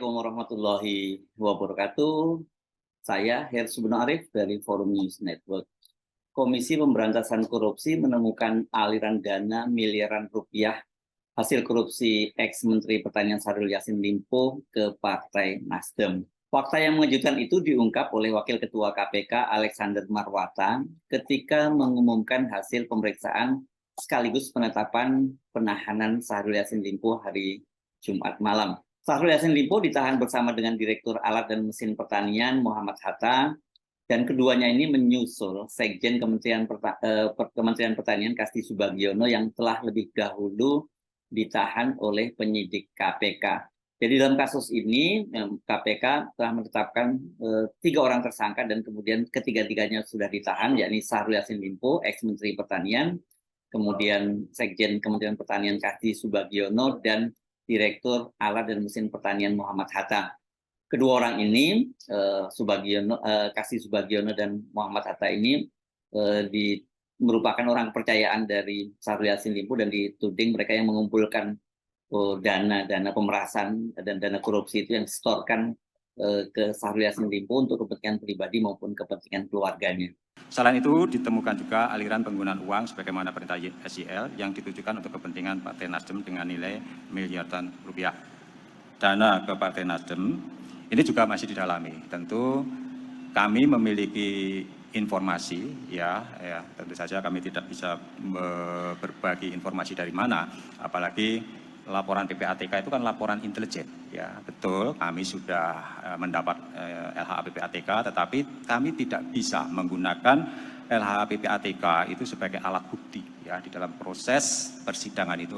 Assalamualaikum warahmatullahi wabarakatuh. Saya Her Subno Arif dari Forum News Network. Komisi Pemberantasan Korupsi menemukan aliran dana miliaran rupiah hasil korupsi ex-Menteri Pertanian Syahrul Yassin Limpo ke Partai Nasdem. Fakta yang mengejutkan itu diungkap oleh Wakil Ketua KPK Alexander Marwata ketika mengumumkan hasil pemeriksaan sekaligus penetapan penahanan Syahrul Yassin Limpo hari Jumat malam. Syahrul Yassin Limpo ditahan bersama dengan Direktur Alat dan Mesin Pertanian Muhammad Hatta, dan keduanya ini menyusul Sekjen Kementerian Pertanian Kasti Subagiono yang telah lebih dahulu ditahan oleh penyidik KPK. Jadi dalam kasus ini KPK telah menetapkan 3 orang tersangka dan kemudian ketiga-tiganya sudah ditahan, yakni Syahrul Yassin Limpo, ex-Menteri Pertanian, kemudian Sekjen Kementerian Pertanian Kasti Subagiono, dan Direktur Alat dan Mesin Pertanian Muhammad Hatta. Kedua orang ini, Kasti Subagiono dan Muhammad Hatta ini merupakan orang kepercayaan dari Syahrul Yassin Limpo dan dituding mereka yang mengumpulkan dana pemerasan dan dana korupsi itu yang disetorkan ke Syahrul Yassin Limpo untuk kepentingan pribadi maupun kepentingan keluarganya. Selain itu, ditemukan juga aliran penggunaan uang sebagaimana perintah SYL yang ditujukan untuk kepentingan Partai Nasdem dengan nilai miliaran rupiah. Dana ke Partai Nasdem ini juga masih didalami. Tentu kami memiliki informasi, tentu saja kami tidak bisa berbagi informasi dari mana, apalagi laporan PPATK itu kan laporan intelijen, ya betul. Kami sudah mendapat LHA PPATK, tetapi kami tidak bisa menggunakan LHA PPATK itu sebagai alat bukti, ya di dalam proses persidangan itu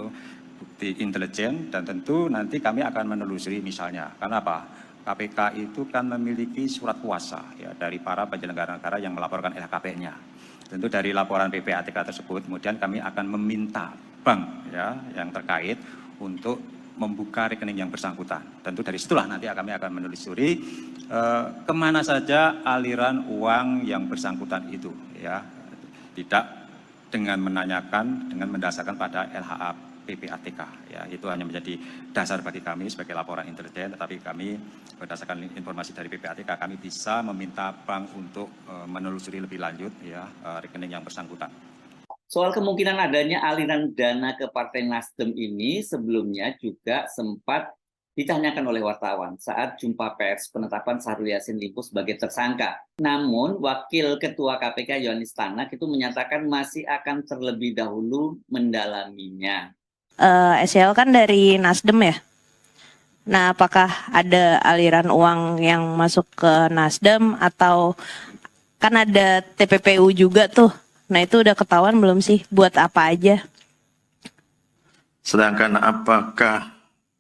bukti intelijen, dan tentu nanti kami akan menelusuri misalnya. Karena apa? KPK itu kan memiliki surat kuasa ya dari para penyelenggara negara yang melaporkan LHKPN-nya. Tentu dari laporan PPATK tersebut, kemudian kami akan meminta bank ya yang terkait untuk membuka rekening yang bersangkutan. Tentu dari situlah nanti kami akan menelusuri kemana saja aliran uang yang bersangkutan itu, ya. Tidak dengan menanyakan, dengan mendasarkan pada LHA PPATK, ya. Itu hanya menjadi dasar bagi kami sebagai laporan intelijen, tetapi kami berdasarkan informasi dari PPATK kami bisa meminta bank untuk menelusuri lebih lanjut, ya, rekening yang bersangkutan. Soal kemungkinan adanya aliran dana ke Partai Nasdem ini sebelumnya juga sempat ditanyakan oleh wartawan saat jumpa pers penetapan Syahrul Yassin Limpo sebagai tersangka. Namun, Wakil Ketua KPK Yohanis Tanak itu menyatakan masih akan terlebih dahulu mendalaminya. SYL kan dari Nasdem ya? Nah, apakah ada aliran uang yang masuk ke Nasdem atau kan ada TPPU juga tuh? Nah itu udah ketahuan belum sih buat apa aja? Sedangkan apakah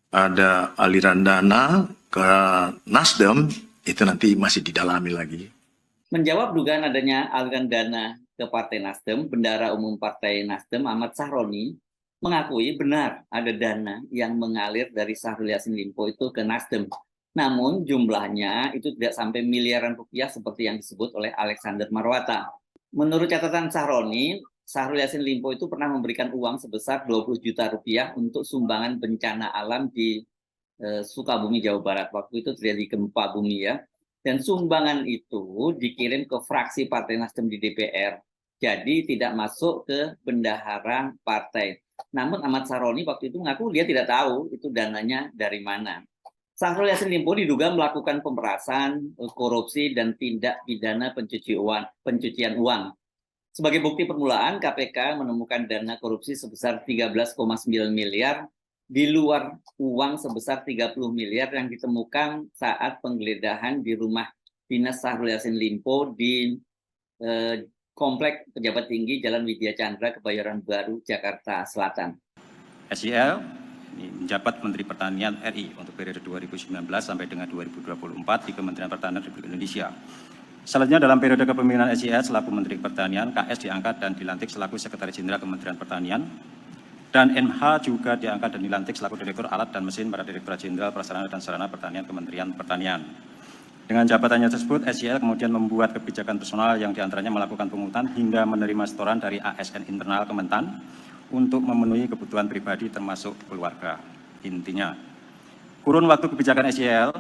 ada aliran dana ke Nasdem itu nanti masih didalami lagi. Menjawab dugaan adanya aliran dana ke Partai Nasdem, Bendahara Umum Partai Nasdem Ahmad Sahroni mengakui benar ada dana yang mengalir dari Syahrul Yassin Limpo itu ke Nasdem. Namun jumlahnya itu tidak sampai miliaran rupiah seperti yang disebut oleh Alexander Marwata. Menurut catatan Sahroni, Syahrul Yassin Limpo itu pernah memberikan uang sebesar 20 juta rupiah untuk sumbangan bencana alam di Sukabumi, Jawa Barat. Waktu itu terjadi gempa bumi ya. Dan sumbangan itu dikirim ke fraksi Partai Nasdem di DPR. Jadi tidak masuk ke bendahara partai. Namun Ahmad Sahroni waktu itu mengaku dia tidak tahu itu dananya dari mana. Syahrul Yassin Limpo diduga melakukan pemerasan, korupsi, dan tindak pidana pencucian uang. Sebagai bukti permulaan, KPK menemukan dana korupsi sebesar 13,9 miliar di luar uang sebesar 30 miliar yang ditemukan saat penggeledahan di rumah dinas Syahrul Yassin Limpo di Komplek Pejabat Tinggi Jalan Widya Chandra, Kebayoran Baru, Jakarta Selatan. SYL menjabat Menteri Pertanian RI untuk periode 2019 sampai dengan 2024 di Kementerian Pertanian Republik Indonesia. Selanjutnya dalam periode kepemimpinan SYL selaku Menteri Pertanian, KS diangkat dan dilantik selaku Sekretaris Jenderal Kementerian Pertanian, dan MH juga diangkat dan dilantik selaku Direktur Alat dan Mesin pada Direktorat Jenderal Prasarana dan Sarana Pertanian Kementerian Pertanian. Dengan jabatannya tersebut, SYL kemudian membuat kebijakan personal yang diantaranya melakukan pungutan hingga menerima setoran dari ASN internal Kementan untuk memenuhi kebutuhan pribadi termasuk keluarga. Intinya, Kurun waktu kebijakan SEL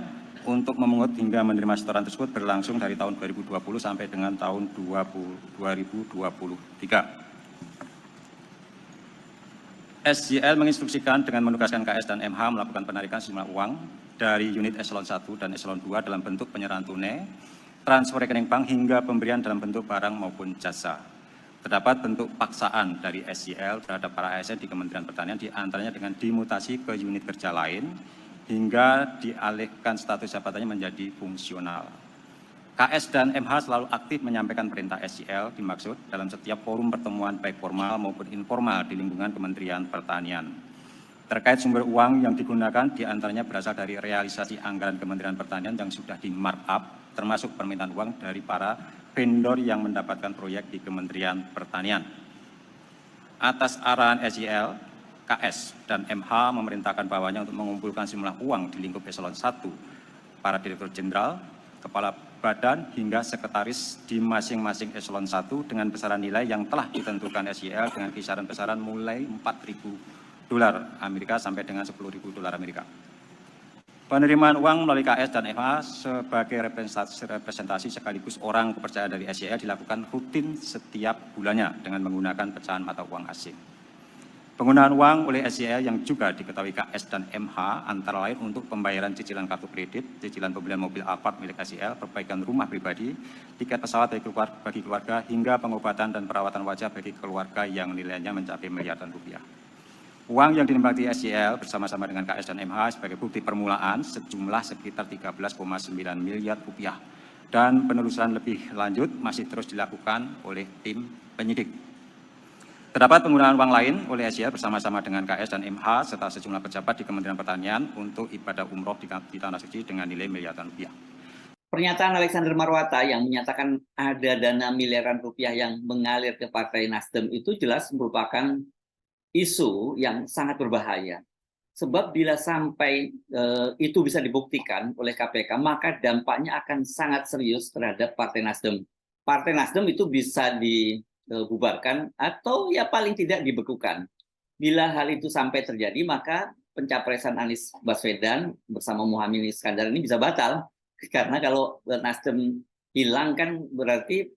untuk memungut hingga menerima setoran tersebut berlangsung dari tahun 2020 sampai dengan tahun 2023. SJL menginstruksikan dengan menugaskan KS dan MH melakukan penarikan sejumlah uang dari unit eselon 1 dan eselon 2 dalam bentuk penyerahan tunai, transfer rekening bank hingga pemberian dalam bentuk barang maupun jasa. Terdapat bentuk paksaan dari SJL terhadap para ASN di Kementerian Pertanian, di antaranya dengan dimutasi ke unit kerja lain hingga dialihkan status jabatannya menjadi fungsional. KS dan MH selalu aktif menyampaikan perintah SJL dimaksud dalam setiap forum pertemuan baik formal maupun informal di lingkungan Kementerian Pertanian. Terkait sumber uang yang digunakan diantaranya berasal dari realisasi anggaran Kementerian Pertanian yang sudah di markup, termasuk permintaan uang dari para vendor yang mendapatkan proyek di Kementerian Pertanian. Atas arahan SJL, KS dan MH memerintahkan bawahannya untuk mengumpulkan sejumlah uang di lingkup eselon 1, para direktur jenderal, kepala badan hingga sekretaris di masing-masing eselon 1 dengan besaran nilai yang telah ditentukan SJL dengan kisaran besaran mulai $4.000 Amerika sampai dengan $10.000 Amerika. Penerimaan uang melalui KS dan MH sebagai representasi sekaligus orang kepercayaan dari SJL dilakukan rutin setiap bulannya dengan menggunakan pecahan mata uang asing. Penggunaan uang oleh SJL yang juga diketahui KS dan MH antara lain untuk pembayaran cicilan kartu kredit, cicilan pembelian mobil Alphard milik SJL, perbaikan rumah pribadi, tiket pesawat bagi keluarga, hingga pengobatan dan perawatan wajah bagi keluarga yang nilainya mencapai miliaran rupiah. Uang yang dinikmati SJL bersama-sama dengan KS dan MH sebagai bukti permulaan sejumlah sekitar 13,9 miliar rupiah. Dan penelusuran lebih lanjut masih terus dilakukan oleh tim penyidik. Terdapat penggunaan uang lain oleh SJL bersama-sama dengan KS dan MH serta sejumlah pejabat di Kementerian Pertanian untuk ibadah umroh di Tanah Suci dengan nilai miliaran rupiah. Pernyataan Alexander Marwata yang menyatakan ada dana miliaran rupiah yang mengalir ke Partai Nasdem itu jelas merupakan isu yang sangat berbahaya. Sebab bila sampai itu bisa dibuktikan oleh KPK, maka dampaknya akan sangat serius terhadap Partai Nasdem. Partai Nasdem itu bisa dibubarkan atau ya paling tidak dibekukan. Bila hal itu sampai terjadi, maka pencapresan Anies Baswedan bersama Muhaimin Iskandar ini bisa batal. Karena kalau Nasdem hilang kan berarti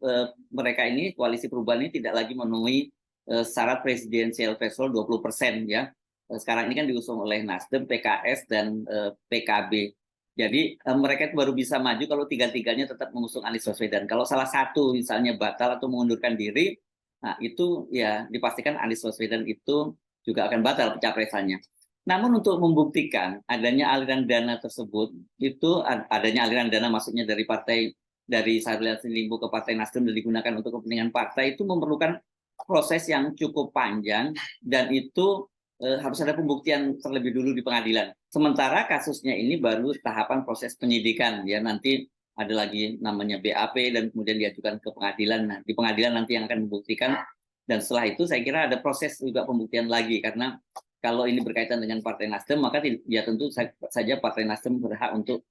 mereka ini, koalisi perubahan ini tidak lagi memenuhi syarat presidensial threshold 20% ya. Sekarang ini kan diusung oleh Nasdem, PKS, dan PKB. Jadi mereka itu baru bisa maju kalau tiga-tiganya tetap mengusung Anies Baswedan. Kalau salah satu misalnya batal atau mengundurkan diri, nah itu ya dipastikan Anies Baswedan itu juga akan batal pencapresannya. Namun untuk membuktikan adanya aliran dana tersebut, itu adanya aliran dana maksudnya dari Syahrul Yassin Limpo ke Partai Nasdem dan digunakan untuk kepentingan partai, itu memerlukan proses yang cukup panjang dan itu harus ada pembuktian terlebih dulu di pengadilan. Sementara kasusnya ini baru tahapan proses penyidikan, ya nanti ada lagi namanya BAP dan kemudian diajukan ke pengadilan. Nah, di pengadilan nanti yang akan membuktikan, dan setelah itu saya kira ada proses juga pembuktian lagi, karena kalau ini berkaitan dengan Partai Nasdem, maka ya tentu saja Partai Nasdem berhak untuk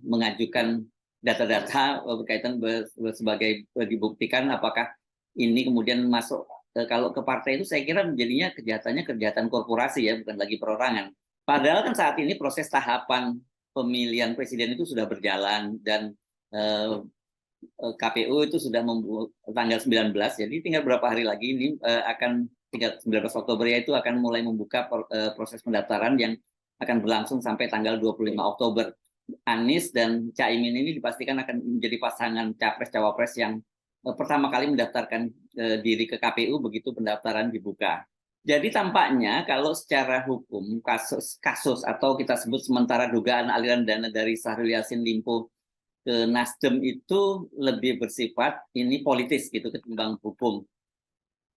mengajukan data-data berkaitan sebagai dibuktikan apakah ini kemudian masuk. Kalau ke partai itu saya kira menjadinya kejahatannya kejahatan korporasi ya, bukan lagi perorangan. Padahal kan saat ini proses tahapan pemilihan presiden itu sudah berjalan dan KPU itu sudah membuat tanggal 19, jadi tinggal beberapa hari lagi ini akan 19 Oktober ya itu akan mulai membuka proses pendaftaran yang akan berlangsung sampai tanggal 25 Oktober. Anies dan Caimin ini dipastikan akan menjadi pasangan capres-cawapres yang pertama kali mendaftarkan diri ke KPU begitu pendaftaran dibuka. Jadi tampaknya kalau secara hukum kasus atau kita sebut sementara dugaan aliran dana dari Syahrul Yassin Limpo ke Nasdem itu lebih bersifat ini politis gitu ketimbang hukum.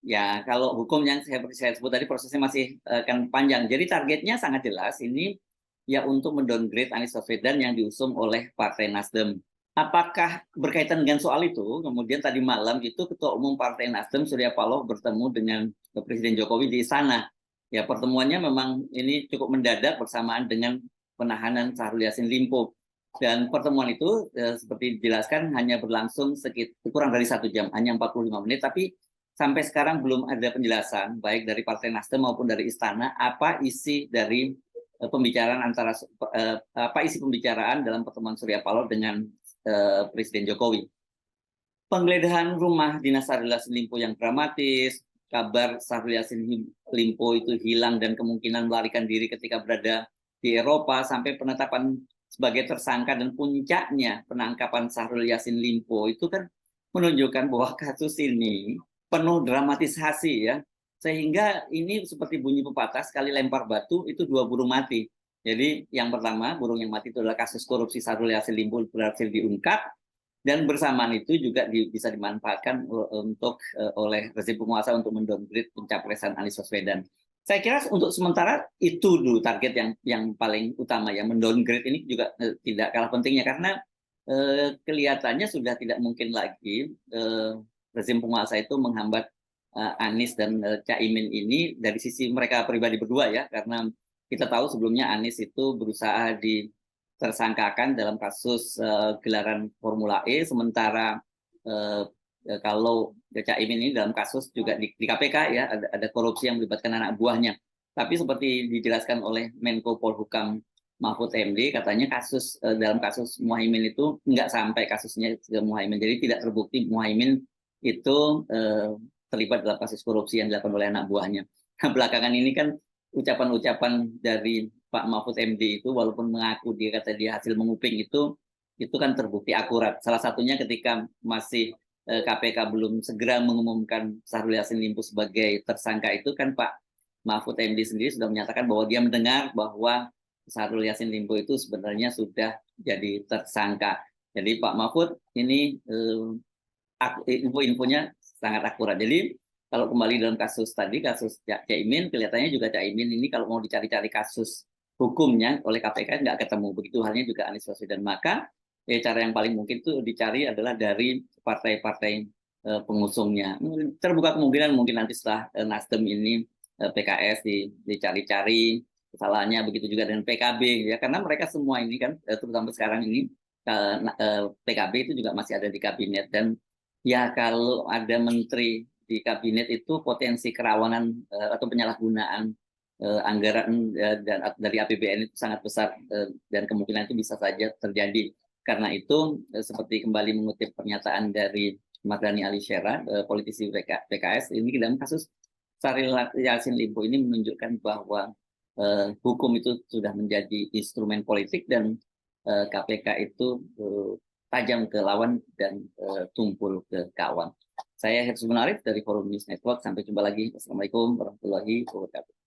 Ya kalau hukum yang saya sebut tadi prosesnya masih akan panjang. Jadi targetnya sangat jelas ini ya untuk mendowngrade Anies Baswedan yang diusung oleh Partai Nasdem. Apakah berkaitan dengan soal itu, kemudian tadi malam itu Ketua Umum Partai Nasdem Surya Paloh bertemu dengan Presiden Jokowi di istana. Ya pertemuannya memang ini cukup mendadak bersamaan dengan penahanan Syahrul Yassin Limpo. Dan pertemuan itu seperti dijelaskan hanya berlangsung kurang dari 1 jam, hanya 45 menit. Tapi sampai sekarang belum ada penjelasan baik dari Partai Nasdem maupun dari istana apa isi dari pembicaraan antara apa isi pembicaraan dalam pertemuan Surya Paloh dengan Presiden Jokowi. Penggeledahan rumah dinas Syahrul Yassin Limpo yang dramatis, kabar Syahrul Yassin Limpo itu hilang dan kemungkinan melarikan diri ketika berada di Eropa, sampai penetapan sebagai tersangka dan puncaknya penangkapan Syahrul Yassin Limpo, itu kan menunjukkan bahwa kasus ini penuh dramatisasi ya, sehingga ini seperti bunyi pepatah, sekali lempar batu itu 2 burung mati. Jadi yang pertama, burung yang mati itu adalah kasus korupsi Syahrul Yassin Limpo berhasil diungkap, dan bersamaan itu juga bisa dimanfaatkan oleh rezim penguasa untuk mendowngrade pencapresan Anies Baswedan. Saya kira untuk sementara itu dulu target yang paling utama ya. Mendowngrade ini juga tidak kalah pentingnya, karena kelihatannya sudah tidak mungkin lagi rezim penguasa itu menghambat Anies dan Caimin ini dari sisi mereka pribadi berdua ya, karena kita tahu sebelumnya Anies itu berusaha tersangkakan dalam kasus gelaran Formula E, sementara kalau Caimin ini dalam kasus juga di KPK ya, ada korupsi yang melibatkan anak buahnya. Tapi seperti dijelaskan oleh Menko Polhukam Mahfud MD, katanya kasus dalam kasus Muhaimin itu nggak sampai kasusnya ke Muhaimin, jadi tidak terbukti Muhaimin itu terlibat dalam kasus korupsi yang dilakukan oleh anak buahnya. Nah, belakangan ini kan ucapan-ucapan dari Pak Mahfud MD itu, walaupun mengaku dia kata dia hasil menguping, itu kan terbukti akurat. Salah satunya ketika masih KPK belum segera mengumumkan Syahrul Yassin Limpo sebagai tersangka, itu kan Pak Mahfud MD sendiri sudah menyatakan bahwa dia mendengar bahwa Syahrul Yassin Limpo itu sebenarnya sudah jadi tersangka. Jadi Pak Mahfud ini info-infonya sangat akurat. Jadi kalau kembali dalam kasus tadi, kasus Caimin, kelihatannya juga Caimin ini kalau mau dicari-cari kasus hukumnya oleh KPK nggak ketemu. Begitu halnya juga Anies Baswedan. Maka cara yang paling mungkin itu dicari adalah dari partai-partai pengusungnya. Terbuka kemungkinan mungkin nanti setelah Nasdem ini PKS dicari-cari kesalahannya, begitu juga dengan PKB ya, karena mereka semua ini kan terutama sekarang ini PKB itu juga masih ada di kabinet, dan ya kalau ada menteri di kabinet itu potensi kerawanan atau penyalahgunaan anggaran dari APBN itu sangat besar, dan kemungkinan itu bisa saja terjadi. Karena itu seperti kembali mengutip pernyataan dari Mardhani Alisera, politisi PKS, ini dalam kasus Syahrul Yassin Limpo ini menunjukkan bahwa hukum itu sudah menjadi instrumen politik, dan KPK itu tajam ke lawan dan tumpul ke kawan. Saya Hersubun Arif dari Forum News Network. Sampai jumpa lagi. Assalamualaikum warahmatullahi wabarakatuh.